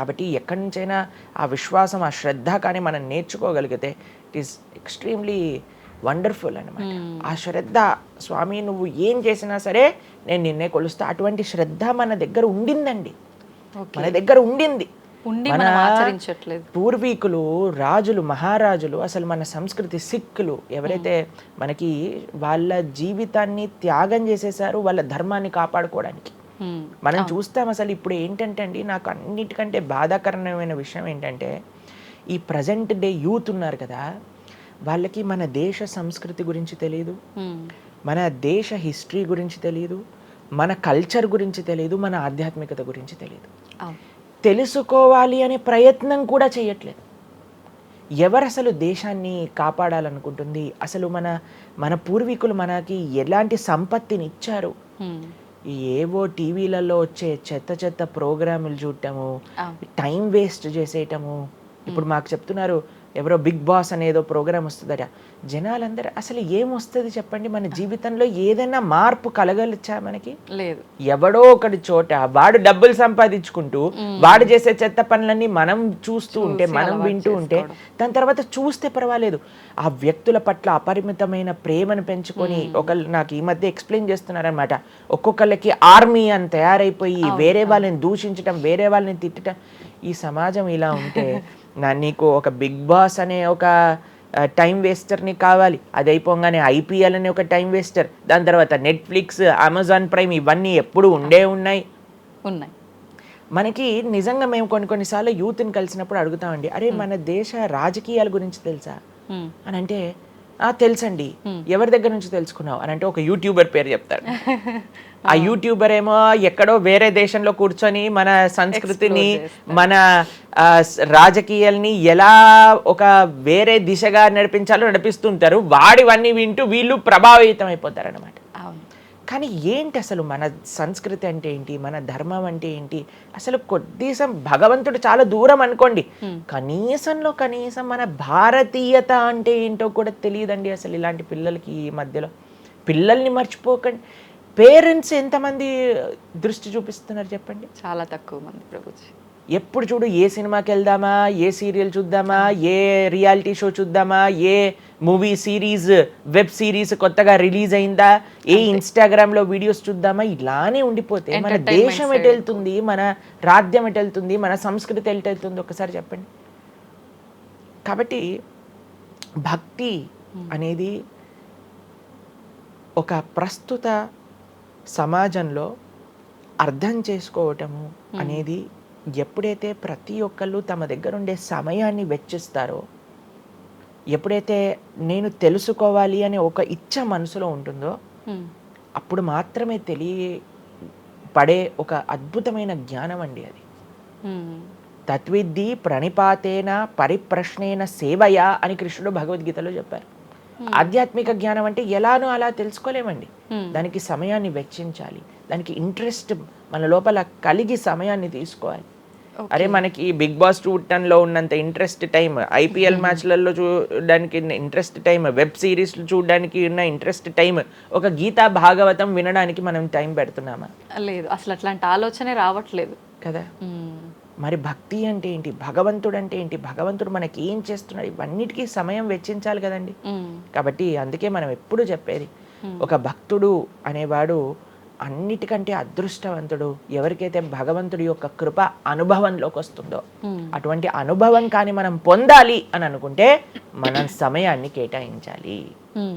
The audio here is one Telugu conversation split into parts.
కాబట్టి ఎక్కడి నుంచైనా ఆ విశ్వాసం, ఆ శ్రద్ధ కానీ మనం నేర్చుకోగలిగితే ఇట్ ఈస్ ఎక్స్ట్రీమ్లీ వండర్ఫుల్ అనమాట. ఆ శ్రద్ధ, స్వామి నువ్వు ఏం చేసినా సరే నేను నిన్నే కొలుస్తా, అటువంటి శ్రద్ధ మన దగ్గర ఉండిందండి, మన దగ్గర ఉండింది. మన పూర్వీకులు, రాజులు, మహారాజులు, అసలు మన సంస్కృతి, సిక్కులు ఎవరైతే మనకి వాళ్ళ జీవితాన్ని త్యాగం చేసేసారు వాళ్ళ ధర్మాన్ని కాపాడుకోవడానికి. మనం చూస్తాం. అసలు ఇప్పుడు ఏంటంటే అండి, నాకు అన్నిటికంటే బాధాకరమైన విషయం ఏంటంటే ఈ ప్రజెంట్ డే యూత్ ఉన్నారు కదా, వాళ్ళకి మన దేశ సంస్కృతి గురించి తెలియదు, మన దేశ హిస్టరీ గురించి తెలియదు, మన కల్చర్ గురించి తెలియదు, మన ఆధ్యాత్మికత గురించి తెలియదు. తెలుసుకోవాలి అనే ప్రయత్నం కూడా చేయట్లేదు. ఎవరు అసలు దేశాన్ని కాపాడాలనుకుంటుంది? అసలు మన పూర్వీకులు మనకి ఎలాంటి సంపత్తిని ఇచ్చారు? ఏవో టీవీలలో వచ్చే చెత్త ప్రోగ్రాములు చూడటము, టైం వేస్ట్ చేసేయటము. ఇప్పుడు మాకు చెప్తున్నారు ఎవరో బిగ్ బాస్ అనేదో ప్రోగ్రామ్ వస్తుందట. జనాలందరూ అసలు ఏమొస్తుంది చెప్పండి? మన జీవితంలో ఏదైనా మార్పు కలగలచ్చా? మనకి లేదు. ఎవడో ఒకటి చోట వాడు డబ్బులు సంపాదించుకుంటూ వాడు చేసే చెత్త పనులన్నీ మనం చూస్తూ ఉంటే, మనం వింటూ ఉంటే, దాని తర్వాత చూస్తే పర్వాలేదు, ఆ వ్యక్తుల పట్ల అపరిమితమైన ప్రేమను పెంచుకొని, ఒకళ్ళు నాకు ఈ మధ్య ఎక్స్ప్లెయిన్ చేస్తున్నారనమాట, ఒక్కొక్కళ్ళకి ఆర్మీ అని తయారైపోయి వేరే వాళ్ళని దూషించటం, వేరే వాళ్ళని తిట్టడం. ఈ సమాజం ఇలా ఉంటే నీకు ఒక బిగ్ బాస్ అనే ఒక టైం వేస్టర్ని కావాలి, అది అయిపోగానే ఐపీఎల్ అనే ఒక టైం వేస్టర్, దాని తర్వాత నెట్ఫ్లిక్స్, అమెజాన్ ప్రైమ్, ఇవన్నీ ఎప్పుడు ఉన్నాయి. మనకి నిజంగా మేము కొన్నిసార్లు యూత్ని కలిసినప్పుడు అడుగుతామండి, అరే మన దేశ రాజకీయాల గురించి తెలుసా అని అంటే, తెలుసండి. ఎవరి దగ్గర నుంచి తెలుసుకున్నావు అని అంటే ఒక యూట్యూబర్ పేరు చెప్తారు. ఆ యూట్యూబర్ ఏమో ఎక్కడో వేరే దేశంలో కూర్చొని మన సంస్కృతిని, మన రాజకీయాల్ని ఎలా ఒక వేరే దిశగా నడిపించాలో నడిపిస్తుంటారు. వాడివన్నీ వింటూ వీళ్ళు ప్రభావితం అయిపోతారు అనమాట. కానీ ఏంటి అసలు మన సంస్కృతి అంటే ఏంటి, మన ధర్మం అంటే ఏంటి? అసలు కొద్దిసం భగవంతుడు చాలా దూరం అనుకోండి, కనీసంలో కనీసం మన భారతీయత అంటే ఏంటో కూడా తెలియదండి అసలు ఇలాంటి పిల్లలకి. ఈ మధ్యలో పిల్లల్ని మర్చిపోకండి. పేరెంట్స్ ఎంతమంది దృష్టి చూపిస్తున్నారు చెప్పండి? చాలా తక్కువ మంది ప్రభుజీ. ఎప్పుడు చూడు ఏ సినిమాకి వెళ్దామా, ఏ సీరియల్ చూద్దామా, ఏ రియాలిటీ షో చూద్దామా, ఏ మూవీ సిరీస్, వెబ్ సిరీస్ కొత్తగా రిలీజ్ అయిందా, ఏ ఇన్స్టాగ్రామ్లో వీడియోస్ చూద్దామా, ఇలానే ఉండిపోతే మన దేశం ఎటు వెళ్తుంది, మన రాజ్యం ఎటు వెళ్తుంది, మన సంస్కృతి ఎటు వెళ్తుంది ఒకసారి చెప్పండి. కాబట్టి భక్తి అనేది ఒక ప్రస్తుత సమాజంలో అర్థం చేసుకోవటము అనేది, ఎప్పుడైతే ప్రతి ఒక్కళ్ళు తమ దగ్గర ఉండే సమయాన్ని వెచ్చిస్తారో, ఎప్పుడైతే నేను తెలుసుకోవాలి అనే ఒక ఇచ్చ మనసులో ఉంటుందో, అప్పుడు మాత్రమే తెలియపడే ఒక అద్భుతమైన జ్ఞానం అండి అది. తత్విద్ధి ప్రణిపాతేన పరిప్రశ్నేన సేవయా అని కృష్ణుడు భగవద్గీతలో చెప్పారు. ఆధ్యాత్మిక జ్ఞానం అంటే ఎలానో అలా తెలుసుకోలేమండి, దానికి సమయాన్ని వెచ్చించాలి, దానికి ఇంట్రెస్ట్ మన లోపల కలిగి సమయాన్ని తీసుకోవాలి. అరే మనకి బిగ్ బాస్ చూడటంలో ఉన్నంత ఇంట్రెస్ట్ టైం, ఐపీఎల్ మ్యాచ్లలో చూడడానికి ఇంట్రెస్ట్ టైం, వెబ్ సిరీస్లు చూడడానికి ఉన్న ఇంట్రెస్ట్ టైం, ఒక గీతా భాగవతం వినడానికి మనం టైం పెడుతున్నామా? లేదు, అసలు అట్లాంటి ఆలోచనే రావట్లేదు కదా. మరి భక్తి అంటే ఏంటి, భగవంతుడు అంటే ఏంటి, భగవంతుడు మనకి ఏం చేస్తున్నాడు, ఇవన్నిటికీ సమయం వెచ్చించాలి కదండి. కాబట్టి అందుకే మనం ఎప్పుడు చెప్పేది, ఒక భక్తుడు అనేవాడు అన్నిటికంటే అదృష్టవంతుడు ఎవరికైతే భగవంతుడి యొక్క కృప అనుభవంలోకి వస్తుందో. అటువంటి అనుభవం కానీ మనం పొందాలి అని అనుకుంటే మనం సమయాన్ని కేటాయించాలి.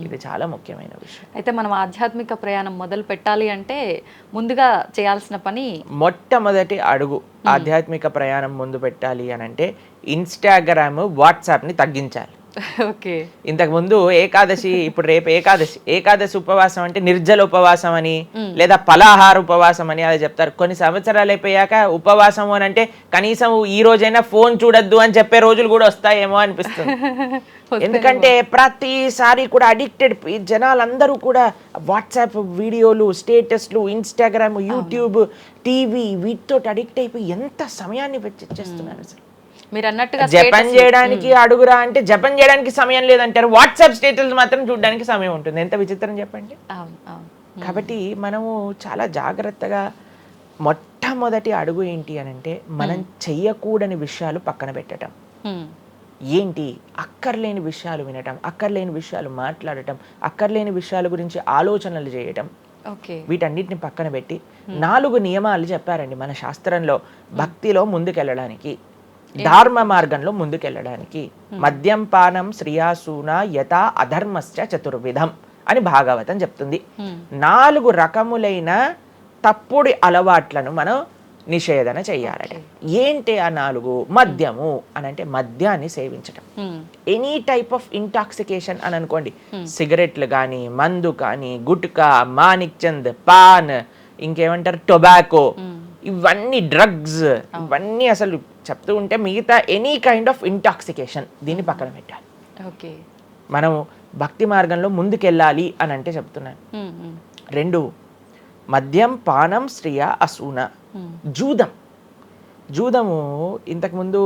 ఇది చాలా ముఖ్యమైన విషయం. అయితే మనం ఆధ్యాత్మిక ప్రయాణం మొదలు పెట్టాలి అంటే ముందుగా చేయాల్సిన పని, మొట్టమొదటి అడుగు ఆధ్యాత్మిక ప్రయాణం ముందు పెట్టాలి అని అంటే ఇన్స్టాగ్రామ్, వాట్సాప్ని తగ్గించాలి. ఓకే. ఇంతకు ముందు ఏకాదశి, ఇప్పుడు రేపు ఏకాదశి ఉపవాసం అంటే నిర్జల ఉపవాసం అని, లేదా ఫలాహార ఉపవాసం అని అలా చెప్తారు. కొన్ని సంవత్సరాలు అయిపోయాక ఉపవాసం అని అంటే కనీసం ఈ రోజైనా ఫోన్ చూడొద్దు అని చెప్పే రోజులు కూడా వస్తాయేమో అనిపిస్తుంది. ఎందుకంటే ప్రతిసారి కూడా అడిక్టెడ్ జనాలందరూ కూడా వాట్సాప్ వీడియోలు, స్టేటస్లు, ఇన్స్టాగ్రామ్, యూట్యూబ్, టీవీ, వీటితో అడిక్ట్ అయిపోయి ఎంత సమయాన్ని వెచ్చిస్తున్నారు. అసలు మీరు అన్నట్టుగా జపం చేయడానికి అడుగురా అంటే జపం చేయడానికి సమయం లేదంటారు, వాట్సాప్ స్టేటస్ మాత్రం చూడడానికి సమయం ఉంటుంది. ఎంత విచిత్రం చెప్పండి. కాబట్టి మనము చాలా జాగ్రత్తగా మొట్టమొదటి అడుగు ఏంటి అని అంటే మనం చెయ్యకూడని విషయాలు పక్కన పెట్టడం. ఏంటి? అక్కర్లేని విషయాలు వినటం, అక్కర్లేని విషయాలు మాట్లాడటం, అక్కర్లేని విషయాల గురించి ఆలోచనలు చేయటం. వీటన్నిటిని పక్కన పెట్టి 4 నియమాలు చెప్పారండి మన శాస్త్రంలో భక్తిలో ముందుకెళ్ళడానికి, ధర్మ మార్గంలో ముందుకెళ్ళడానికి. మద్యం పానం శ్రియాసూన యథా అధర్మశ్చ చతుర్విధం అని భాగవతం చెప్తుంది. 4 రకములైన తప్పుడు అలవాట్లను మనం నిషేధన చెయ్యాలట. ఏంటి ఆ 4? మద్యము అని అంటే మద్యాన్ని సేవించటం, ఎనీ టైప్ ఆఫ్ ఇంటాక్సికేషన్ అని అనుకోండి, సిగరెట్లు కానీ, మందు కానీ, గుట్కా, మానిక్ చంద్, పాన్, ఇంకేమంటారు టొబాకో, ఇవన్నీ డ్రగ్స్, ఇవన్నీ అసలు చెప్తూ ఉంటే మిగతా ఎనీ కైండ్ ఆఫ్ ఇంటాక్సికేషన్ దీన్ని పక్కన పెట్టాలి. మనం భక్తి మార్గంలో ముందుకెళ్ళాలి అని అంటే చెప్తున్నాను. 2 మద్యం పానం శ్రియ అసూన. జూదము ఇంతకుముందు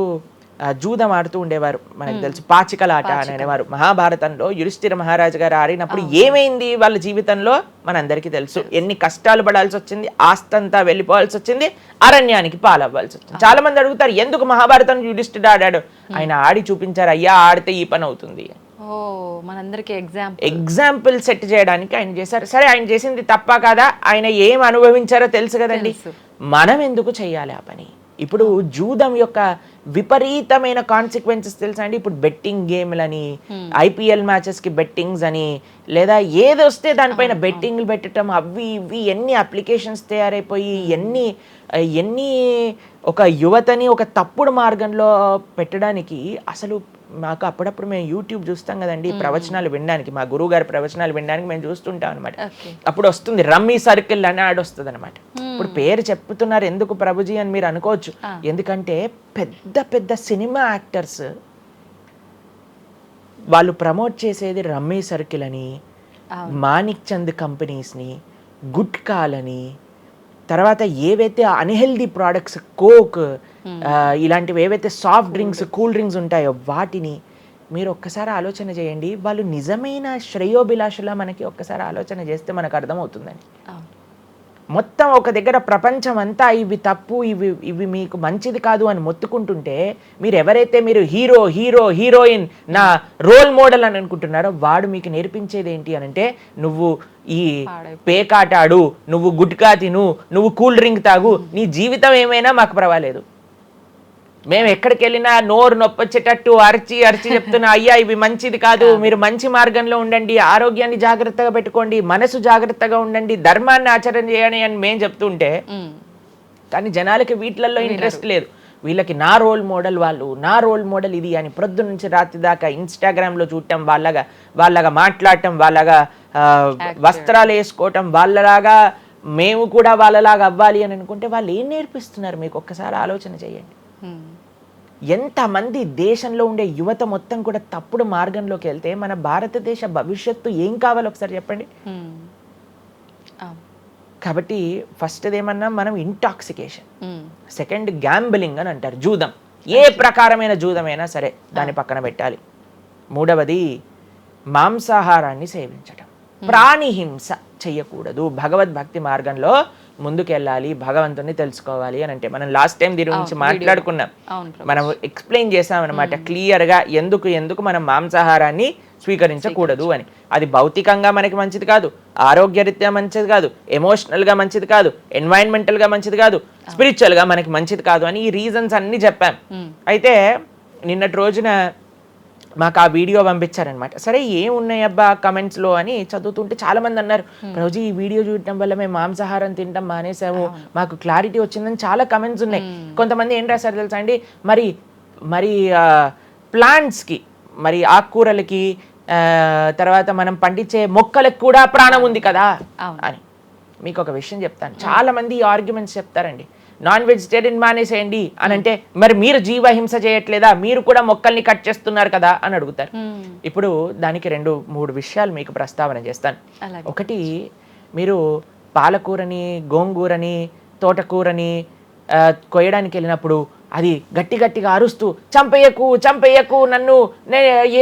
జూదం ఆడుతూ ఉండేవారు, మనకు తెలుసు పాచికలాట అని అనేవారు. మహాభారతంలో యుధిష్ఠిర మహారాజు గారు ఆడినప్పుడు ఏమైంది వాళ్ళ జీవితంలో మనందరికీ తెలుసు. ఎన్ని కష్టాలు పడాల్సి వచ్చింది, ఆస్తంతా వెళ్ళిపోవాల్సి వచ్చింది, అరణ్యానికి పాలవ్వాల్సి వచ్చింది. చాలా మంది అడుగుతారు ఎందుకు మహాభారతం యుధిష్ఠిరుడు ఆడాడు. ఆయన ఆడి చూపించారు, అయ్యా ఆడితే ఈ పని అవుతుంది. మనందరికి ఎగ్జాంపుల్ సెట్ చేయడానికి ఆయన చేశారు. సరే ఆయన చేసింది తప్ప కాదా, ఆయన ఏం అనుభవించారో తెలుసు కదండి. మనం ఎందుకు చెయ్యాలి ఆ పని? ఇప్పుడు జూదం యొక్క విపరీతమైన కాన్సిక్వెన్సెస్ తెలుసా అండి. ఇప్పుడు బెట్టింగ్ గేమ్లని, IPL మ్యాచెస్ కి బెట్టింగ్స్ అని, లేదా ఏది వస్తే దానిపైన బెట్టింగ్లు పెట్టడం, అవి ఇవి ఎన్ని అప్లికేషన్స్ తయారైపోయి ఎన్ని ఒక యువతని ఒక తప్పుడు మార్గంలో పెట్టడానికి. అసలు మాకు అప్పుడప్పుడు మేము యూట్యూబ్ చూస్తాం కదండి ప్రవచనాలు వినడానికి, మా గురువు గారి ప్రవచనాలు వినడానికి మేము చూస్తుంటాం అనమాట. అప్పుడు వస్తుంది రమ్మీ సర్కిల్ అని యాడ్ వస్తుంది అనమాట. ఇప్పుడు పేరు చెప్తున్నారు ఎందుకు ప్రభుజీ అని మీరు అనుకోవచ్చు. ఎందుకంటే పెద్ద పెద్ద సినిమా యాక్టర్స్ వాళ్ళు ప్రమోట్ చేసేది రమ్మీ సర్కిల్ అని, మానిక్ చంద్ కంపెనీస్ని, గుట్కాలని, తర్వాత ఏవైతే అన్హెల్దీ ప్రోడక్ట్స్ కోక్ ఇలాంటివి ఏవైతే సాఫ్ట్ డ్రింక్స్ కూల్ డ్రింక్స్ ఉంటాయో వాటిని మీరు ఒక్కసారి ఆలోచన చేయండి. వాళ్ళు నిజమైన శ్రేయోభిలాషులా మనకి ఒక్కసారి ఆలోచన చేస్తే మనకు అర్థమవుతుందని. మొత్తం ఒక దగ్గర ప్రపంచం అంతా ఇవి తప్పు, ఇవి మీకు మంచిది కాదు అని మొత్తుకుంటుంటే మీరు ఎవరైతే మీరు హీరోయిన్ నా రోల్ మోడల్ అని అనుకుంటున్నారో వాడు మీకు నేర్పించేది ఏంటి అని అంటే, నువ్వు ఈ పేకాట ఆడు, నువ్వు గుట్కా తిను, నువ్వు కూల్ డ్రింక్ తాగు, నీ జీవితం ఏమైనా మాకు పర్వాలేదు. మేము ఎక్కడికి వెళ్ళినా నోరు నొప్పొచ్చేటట్టు అరిచి చెప్తున్నా, అయ్యా ఇవి మంచిది కాదు, మీరు మంచి మార్గంలో ఉండండి, ఆరోగ్యాన్ని జాగ్రత్తగా పెట్టుకోండి, మనసు జాగ్రత్తగా ఉండండి, ధర్మాన్ని ఆచరణ చేయండి అని మేము చెప్తుంటే, కానీ జనాలకి వీటిలలో ఇంట్రెస్ట్ లేదు. వీళ్ళకి నా రోల్ మోడల్ వాళ్ళు, నా రోల్ మోడల్ ఇది అని ప్రొద్దు నుంచి రాత్రి దాకా ఇన్స్టాగ్రామ్లో చూడటం, వాళ్ళగా మాట్లాడటం, వాళ్ళగా వస్త్రాలు వేసుకోవటం, వాళ్ళలాగా మేము కూడా వాళ్ళలాగా అవ్వాలి అని అనుకుంటే వాళ్ళు ఏం నేర్పిస్తున్నారు మీకు ఒక్కసారి ఆలోచన చేయండి. ఎంతమంది దేశంలో ఉండే యువత మొత్తం కూడా తప్పుడు మార్గంలోకి వెళ్తే మన భారతదేశ భవిష్యత్తు ఏం కావాలో ఒకసారి చెప్పండి. కాబట్టి ఫస్ట్ ఏమన్నా మనం ఇంటాక్సికేషన్, సెకండ్ గ్యాంబ్లింగ్ అని అంటారు, జూదం, ఏ ప్రకారమైన జూదమైనా సరే దాన్ని పక్కన పెట్టాలి. 3వది మాంసాహారాన్ని సేవించటం, ప్రాణిహింస చెయ్యకూడదు. భగవద్భక్తి మార్గంలో ముందుకెళ్ళాలి, భగవంతుని తెలుసుకోవాలి అని అంటే మనం లాస్ట్ టైం దీని గురించి మాట్లాడుకున్నాం, మనం ఎక్స్ప్లెయిన్ చేసాం అనమాట క్లియర్గా ఎందుకు మనం మాంసాహారాన్ని స్వీకరించకూడదు అని. అది భౌతికంగా మనకి మంచిది కాదు, ఆరోగ్యరీత్యా మంచిది కాదు, ఎమోషనల్గా మంచిది కాదు, ఎన్వైరన్మెంటల్గా మంచిది కాదు, స్పిరిచువల్గా మనకి మంచిది కాదు అని ఈ రీజన్స్ అన్ని చెప్పాం. అయితే నిన్నటి రోజున మాకు ఆ వీడియో పంపించారనమాట. సరే ఏమున్నాయబ్బా కమెంట్స్లో అని చదువుతుంటే చాలా మంది అన్నారు, రోజు ఈ వీడియో చూడటం వల్ల మేము మాంసాహారం తినటం మానేసాము, మాకు క్లారిటీ వచ్చిందని చాలా కమెంట్స్ ఉన్నాయి. కొంతమంది ఏం రాశారు తెలుసా అండి, మరి ప్లాంట్స్కి, మరి ఆకుకూరలకి, తర్వాత మనం పండించే మొక్కలకు కూడా ప్రాణం ఉంది కదా అని. మీకు ఒక విషయం చెప్తాను, చాలా మంది ఈ ఆర్గ్యుమెంట్స్ చెప్తారండి, నాన్ వెజిటేరియన్ మానేసేయండి అని అంటే, మరి మీరు జీవహింస చేయట్లేదా, మీరు కూడా మొక్కల్ని కట్ చేస్తున్నారు కదా అని అడుగుతారు. ఇప్పుడు దానికి 2-3 విషయాలు మీకు ప్రస్తావన చేస్తాను. ఒకటి, మీరు పాలకూరని, గోంగూరని, తోటకూరని, కొయ్యడానికి వెళ్ళినప్పుడు అది గట్టి గట్టిగా అరుస్తూ చంపేయకు నన్ను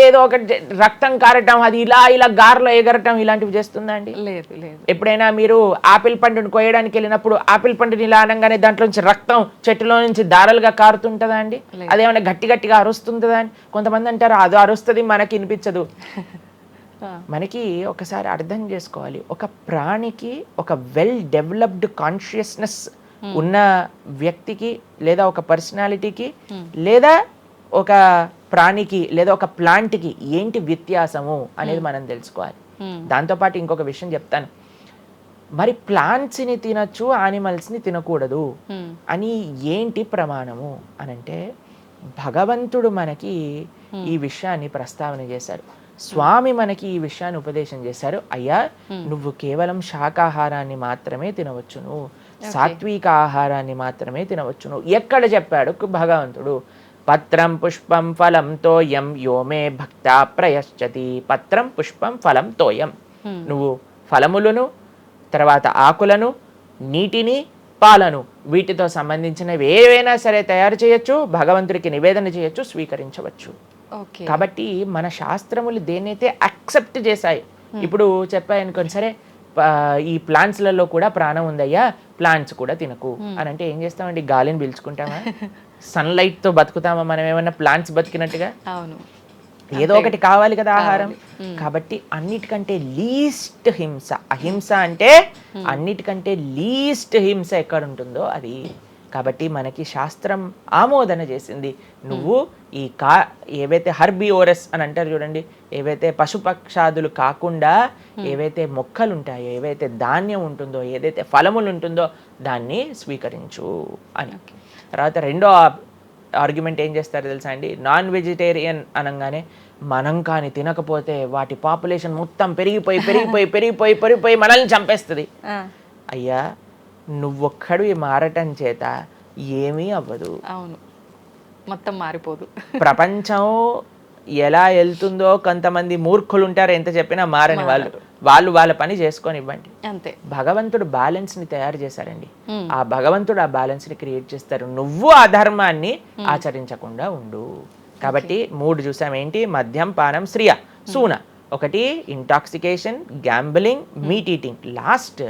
ఏదో ఒక రక్తం కారటం, అది ఇలా ఇలా గార్లో ఎగరటం ఇలాంటివి చేస్తుందా అండి? లేదు లేదు. ఎప్పుడైనా మీరు ఆపిల్ పండుని కొయ్యడానికి వెళ్ళినప్పుడు ఆపిల్ పండుని ఇలా అనగానే దాంట్లో నుంచి రక్తం చెట్టులో నుంచి దారాలుగా కారుతుంటుందా అండి? అదేమైనా గట్టి గట్టిగా అరుస్తుందా అని కొంతమంది అంటారు, అది అరుస్తుంది మనకి వినిపించదు. మనకి ఒకసారి అర్థం చేసుకోవాలి, ఒక ప్రాణికి ఒక వెల్ డెవలప్డ్ కాన్షియస్నెస్ ఉన్న వ్యక్తికి లేదా ఒక పర్సనాలిటీకి లేదా ఒక ప్రాణికి లేదా ఒక ప్లాంట్కి ఏంటి వ్యత్యాసము అనేది మనం తెలుసుకోవాలి. దాంతోపాటు ఇంకొక విషయం చెప్తాను, మరి ప్లాంట్స్ని తినచ్చు యానిమల్స్ని తినకూడదు అని ఏంటి ప్రమాణము అనంటే భగవంతుడు మనకి ఈ విషయాన్ని ప్రస్తావన చేశారు. స్వామి మనకి ఈ విషయాన్ని ఉపదేశం చేశారు. అయ్యా, నువ్వు కేవలం శాకాహారాన్ని మాత్రమే తినవచ్చును, సాత్విక ఆహారాన్ని మాత్రమే తినవచ్చును. ఎక్కడ చెప్పాడు భగవంతుడు? పత్రం పుష్పం ఫలం తోయం యోమే భక్త ప్రయశ్చతి. పత్రం పుష్పం ఫలం తోయం. నువ్వు ఫలములను, తర్వాత ఆకులను, నీటిని, పాలను, వీటితో సంబంధించినవి ఏవైనా సరే తయారు చేయొచ్చు, భగవంతుడికి నివేదన చేయొచ్చు, స్వీకరించవచ్చు. కాబట్టి మన శాస్త్రములు దేన్నైతే యాక్సెప్ట్ చేశాయి, ఇప్పుడు చెప్పాయనుకోండి, సరే ఈ ప్లాంట్స్లలో కూడా ప్రాణం ఉందయ్యా, ప్లాంట్స్ కూడా తినకు అని అంటే ఏం చేస్తామండి? గాలిని పీల్చుకుంటామా? సన్లైట్ తో బతుకుతామా మనం ఏమన్నా ప్లాంట్స్ బతికినట్టుగా? అవును, ఏదో ఒకటి కావాలి కదా ఆహారం. కాబట్టి అన్నిటికంటే లీస్ట్ హింస, అహింస అంటే అన్నిటికంటే లీస్ట్ హింస ఎక్కడ ఉంటుందో అది. కాబట్టి మనకి శాస్త్రం ఆమోదన చేసింది, నువ్వు ఈ ఏవైతే హర్బివోరస్ అని అంటారు చూడండి, ఏవైతే పశుపక్షాదులు కాకుండా ఏవైతే మొక్కలు ఉంటాయో, ఏవైతే ధాన్యం ఉంటుందో, ఏదైతే ఫలములు ఉంటుందో దాన్ని స్వీకరించు అని. తర్వాత రెండో ఆర్గ్యుమెంట్ ఏం చేస్తారో తెలుసా అండి? నాన్ వెజిటేరియన్ అనగానే మనం కానీ తినకపోతే వాటి పాపులేషన్ మొత్తం పెరిగిపోయి పెరిగిపోయి పెరిగిపోయి పెరిగిపోయి మనల్ని చంపేస్తుంది. అయ్యా, నువ్వొక్కడివి మారటం చేత ఏమీ అవ్వదు. అవును, మొత్తం మారిపోదు. ప్రపంచం ఎలా వెళ్తుందో కొంతమంది మూర్ఖులు ఉంటారు, ఎంత చెప్పినా మారని వాళ్ళు వాళ్ళ పని చేసుకొని ఇవ్వండి అంతే. భగవంతుడు బ్యాలెన్స్ ని తయారు చేశారండి, ఆ భగవంతుడు ఆ బ్యాలెన్స్ ని క్రియేట్ చేస్తారు. నువ్వు ఆ ధర్మాన్ని ఆచరించకుండా ఉండు. కాబట్టి 3 చూసాం ఏంటి? మద్యం, పానం, శ్రియ, సూన. ఒకటి intoxication, gambling, meet eating. Last